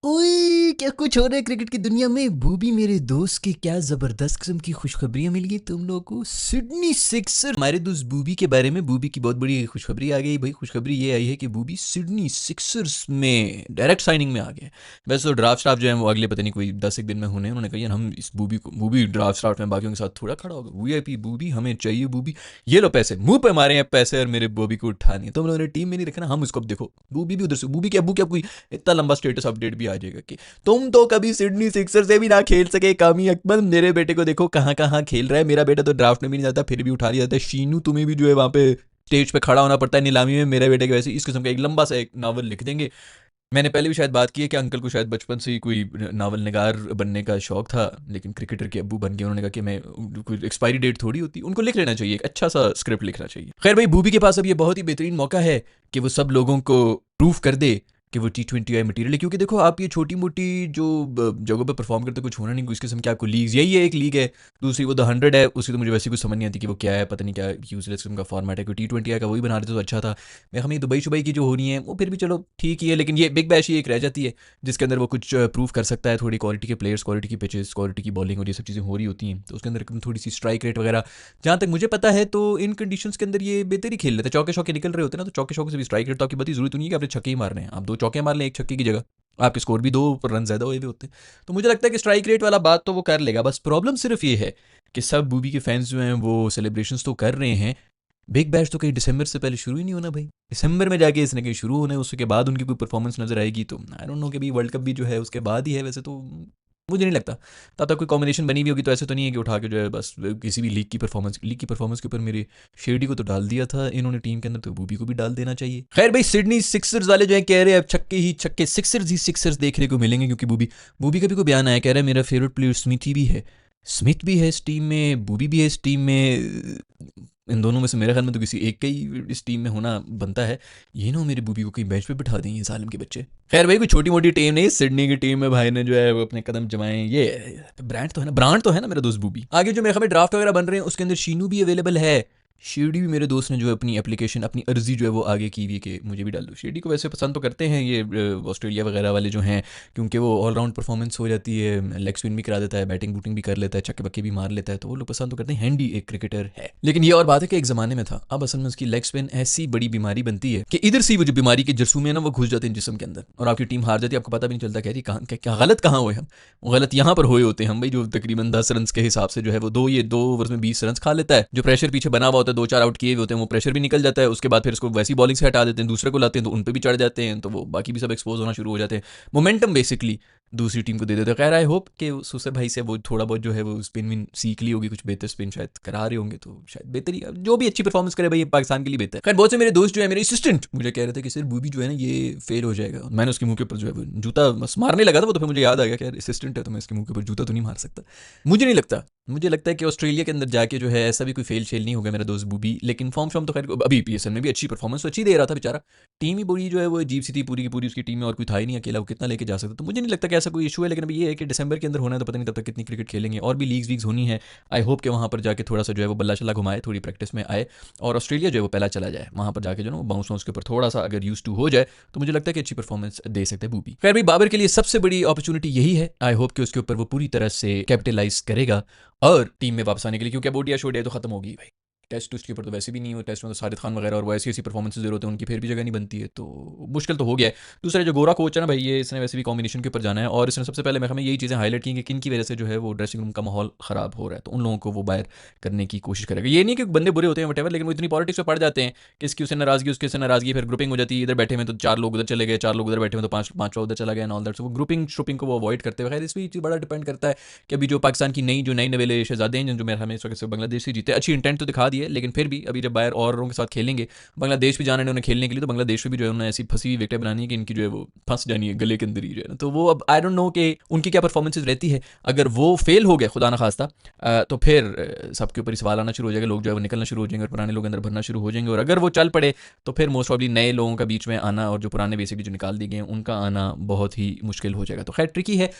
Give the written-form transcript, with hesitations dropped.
ओए क्या कुछ हो रहा है क्रिकेट की दुनिया में। बूबी मेरे दोस्त की क्या जबरदस्त किस्म की खुशखबरियां मिल गई तुम लोगों को। सिडनी सिक्सर, हमारे दोस्त बूबी के बारे में बूबी की बहुत बड़ी खुशखबरी आ गई भाई। खुशखबरी ये आई है कि बूबी सिडनी सिक्सर्स में डायरेक्ट साइनिंग में आ गया है। वैसे तो ड्राफ्ट स्टाफ जो है वो अगले पता नहीं कोई 10 एक दिन में होने हैं। उन्होंने कहा यार हम इस बूबी ड्राफ्ट स्टाफ में बाकियों के साथ थोड़ा खड़ा होगा। वीआईपी बूबी हमें चाहिए। बूबी ये लो पैसे मुंह पे मारे हैं पैसे और मेरे बूबी को उठानी है। तुम लोगों ने टीम में नहीं रखना, हम उसको अब देखो बूबी भी उधर से बूबी के अब्बू क्या कोई इतना लंबा स्टेटस अपडेट भी आ जाएगा कि तुम तो कभी सिडनी सिक्सर से भी ना खेल सके। कामी अकबर मेरे बेटे को देखो कहाँ कहाँ खेल रहा है। मेरा बेटा तो ड्राफ्ट में भी नहीं जाता फिर भी उठा लिया जाता है। शीनू तुम्हें भी जो है वहाँ पे स्टेज पे खड़ा होना पड़ता है नीलामी में। मेरे बेटे के वैसे इस किस्म का एक लंबा सा एक नावल लिख देंगे। मैंने पहले भी शायद बात की है कि अंकल को शायद बचपन से ही कोई नावल निगार बनने का शौक था, लेकिन क्रिकेटर के अब्बू बन गए। उन्होंने कहा कि मैं कोई एक्सपायरी डेट थोड़ी होती, उनको लिख लेना चाहिए, एक अच्छा सा स्क्रिप्ट लिखना चाहिए। खैर भाई बूबी के पास अब ये बहुत ही बेहतरीन मौका है कि वो सब लोगों को प्रूफ कर दे कि वो T20I मटीरियल है। क्योंकि देखो आप ये छोटी मोटी जो जगहों पे परफॉर्म करते कुछ होना नहीं, इस किस्म की आपको लीग्स, यही है एक लीग है। दूसरी वो द 100 है, उसकी तो मुझे वैसे कुछ समझ नहीं आती कि वो क्या है, पता नहीं क्या यूजलेस किस्म का फॉर्मेट है। कोई T20I का वही बना रहे थे तो अच्छा था। मैं हमें दुबई शुबई की जो हो रही है वो फिर भी चलो ठीक ही है, लेकिन ये बिग बैश ही एक रह जाती है जिसके अंदर वो कुछ प्रूव कर सकता है। थोड़ी क्वालिटी के प्लेयर्स, क्वालिटी की पिचेस, क्वालिटी की बॉलिंग और ये सब चीज़ें हो रही होती हैं, तो उसके अंदर थोड़ी सी स्ट्राइक रेट वगैरह जहाँ तक मुझे पता है तो इन कंडीशंस के अंदर ये बेहतर ही खेल लेते हैं। चौके शौके निकल रहे होते हैं ना, तो चौके शौके से भी स्ट्राइक रेट तो आपकी बात जरूरत नहीं है कि आपने छक्के ही मारने हैं। आप 2 चौके मार लें एक छक्के की जगह, आपके स्कोर भी 2 रन ज़्यादा हुए भी होते हैं। तो मुझे लगता है कि स्ट्राइक रेट वाला बात तो वो कर लेगा। बस प्रॉब्लम सिर्फ ये है कि सब बूबी के फैंस जो हैं वो सेलिब्रेशंस तो कर रहे हैं। बिग बैश तो कहीं दिसंबर से पहले शुरू ही नहीं होना भाई। दिसंबर में जाके इसने कहीं शुरू होना है, उसके बाद उनकी कोई परफॉर्मेंस नजर आएगी तो आई डोंट नो कि भाई वर्ल्ड कप भी जो है उसके बाद ही है वैसे तो। मुझे नहीं लगता तब तक कोई कॉम्बिनेशन बनी हुई होगी, तो ऐसे तो नहीं है कि उठा के जो है बस किसी भी लीग की परफॉर्मेंस के ऊपर मेरे शेडी को तो डाल दिया था इन्होंने टीम के अंदर, तो बूबी को भी डाल देना चाहिए। खैर भाई सिडनी सिक्सर्स वाले जो है कह रहे हैं अब छक्के ही छक्के, सिक्सर्स ही सिक्सर्स देखने को मिलेंगे, क्योंकि बूबी बूबी का भी कोई बयान आया, कह रहा है मेरा फेवरेट प्लेयर स्मिथ ही भी है। स्मिथ भी है इस टीम में, बूबी भी है इस टीम में। इन दोनों में से मेरे ख्याल में तो किसी एक का ही इस टीम में होना बनता है। ये ना मेरे बूबी को कहीं बेंच पे बिठा दें ये सालम के बच्चे। खैर भाई कोई छोटी मोटी टीम नहीं, सिडनी की टीम में भाई ने जो है वो अपने कदम जमाए। ये ब्रांड तो है ना मेरा दोस्त बूबी। आगे जो मेरे ख्याल में ड्राफ्ट वगैरह बन रहे हैं उसके अंदर शीनू भी अवेलेबल है। शिरडी भी मेरे दोस्त ने जो है अपनी एप्लीकेशन, अपनी अर्जी जो है वो आगे की हुई कि मुझे भी डाल दो। शिरडी को वैसे पसंद तो करते हैं ये ऑस्ट्रेलिया वगैरह वाले जो हैं, क्योंकि वो ऑलराउंड परफॉर्मेंस हो जाती है, लेग स्पिन भी करा देता है, बैटिंग बूटिंग भी कर लेता है, छक्के बक्के भी मार लेता है, तो वो लोग पसंद तो करते हैं। हैंडी एक क्रिकेटर है। लेकिन ये और बात है कि एक ज़माने में था, अब असल में उसकी लेग स्पिन ऐसी बड़ी बीमारी बनती है कि इधर से वो जो बीमारी के जरसूमे ना वो घुस जाते हैं जिसम के अंदर और आपकी टीम हार जाती है। आपको पता भी नहीं चलता, कह रही कहाँ क्या गलत कहाँ हुए हम। वो गलत यहाँ पर हुए होते हैं हम भाई, जो तकरीबन 10 रन के हिसाब से जो है वो 2 ओवर्स में 20 रन खा लेता है। जो प्रेशर पीछे बना हुआ होता है, 2 4 आउट किए हुए होते हैं, वो प्रेशर भी निकल जाता है। उसके बाद फिर इसको वैसी बॉलिंग से हटा देते हैं, दूसरे को लाते हैं तो उन पर भी चढ़ जाते हैं, तो वो बाकी भी सब एक्सपोज होना शुरू हो जाते हैं। मोमेंटम बेसिकली दूसरी टीम को दे देते हैं। खैर आई होप कि सुसर भाई से वो थोड़ा बहुत जो है वो स्पिन विन सीख ली होगी, कुछ बेहतर स्पिन शायद करा रहे होंगे, तो शायद बेहतरी जो भी अच्छी परफॉर्मेंस करे भाई पाकिस्तान के लिए बेहतर है। खैर बहुत से मेरे दोस्त जो है मेरे असिस्टेंट मुझे कह रहे थे कि सर बूबी जो है ना ये फेल हो जाएगा। मैंने उसके मुंह के ऊपर जो है वो जूता बस मारने लगा था, वो तो फिर मुझे याद आ गया कि यार असिस्टेंट है तो मैं इसके मुंह के ऊपर जूता तो नहीं मार सकता। मुझे नहीं लगता, मुझे लगता है कि ऑस्ट्रेलिया के अंदर जाके जो है ऐसा भी कोई फेल शेल नहीं होगा मेरा दोस्त बूबी। लेकिन फॉर्म शॉर्म तो खैर अभी PSL में भी अच्छी परफॉर्मेंस तो अच्छी दे रहा था बेचारा। टीम ही बड़ी जो है वो अजीब सी थी पूरी की पूरी, उसकी टीम में और कोई था ही नहीं, अकेला वो कितना लेके जा सकता। तो मुझे नहीं लगता कि ऐसा कोई इशू है। लेकिन अभी ये है कि दिसंबर के अंदर होना है तो पता नहीं तब तक कितनी क्रिकेट खेलेंगे, और भी लीग्स वीग्स होनी है। आई होप कि वहाँ पर जाके थोड़ा सा जो है वो बल्ला शल्ला घुमाए, थोड़ी प्रैक्टिस में आए और ऑस्ट्रेलिया जो है वो पहला चला जाए। वहाँ पर जाके जो ना वो बाउंस वाउंस के ऊपर थोड़ा सा अगर यूज टू हो जाए तो मुझे लगता है कि अच्छी परफॉर्मेंस दे सकते हैं बूबी। खैर भाई बाबर के लिए सबसे बड़ी अपॉर्चुनिटी यही है। आई होप कि उसके ऊपर वो पूरी तरह से कैपिटलाइज करेगा और टीम में वापस आने के लिए, क्योंकि अब ओडिया शोडिया तो खत्म होगी भाई। टेस्ट के ऊपर तो वैसे भी नहीं हो, टेस्ट में तो साजिद खान वगैरह और वो ऐसी ऐसी परफॉर्मेंसेज दे रहे होते हैं, उनकी फिर भी जगह नहीं बनती है, तो मुश्किल तो हो गया है। दूसरा जो गोरा कोच है ना भाई, ये इसने वैसे भी कॉम्बिनेशन के ऊपर जाना है और इसने सबसे पहले मैं हमें यही चीज़ें हाईलाइट की कि किन की वजह से जो है वो ड्रेसिंग रूम का माहौल ख़राब हो रहा है, तो उन लोगों को वो बाहर करने की कोशिश करेगा। ये नहीं कि बंदे बुरे होते हैं वटेवर, लेकिन वो इतनी पॉलिटिक्स में पड़ जाते हैं कि इसकी उससे नाराजगी, उसके से नाराजगी, फिर ग्रुपिंग हो जाती है। इधर बैठे हुए तो 4 लोग उधर चले गए, 4 लोग उधर बैठे हुए तो पाँचवा उधर चला गया, ऑल दैट। वो ग्रुपिंग श्रुपिंग को वो अवॉइड करते हुए, खैर इस भी चीज़ बड़ा डिपेंड करता है कि अभी जो पाकिस्तान की नई नवेले शहजादे हैं जो मेरे हमें इस वक्त से बांग्लादेश से जीते, अच्छी इंटेंट तो दिखा दी है, लेकिन फिर भी अभी जब बाहर औरों के साथ खेलेंगे, बांग्लादेश भी जाना है उन्हें खेलने के लिए, तो बांग्लादेश में भी जो है उन्हें ऐसी फंसी हुई विकेटें बनानी है कि इनकी जो है वो फंस जानी है गले के अंदर ही जो है ना। तो वो अब आई डोंट नो कि उनकी क्या परफॉर्मेंसेज रहती है। अगर वो फेल हो गए खुदा ना खास्ता तो फिर सबके ऊपर ही सवाल आना शुरू हो जाएगा, लोग जो है वो निकलना शुरू हो जाएंगे और पुराने लोग अंदर भरना शुरू हो जाएंगे। और अगर वो चल पड़े तो फिर मोस्ट प्रॉब्ली नए लोगों का बीच में आना और जो पुराने बेसिकली जो निकाल दिए गए उनका आना बहुत ही मुश्किल हो जाएगा। तो खैर ट्रिकी है।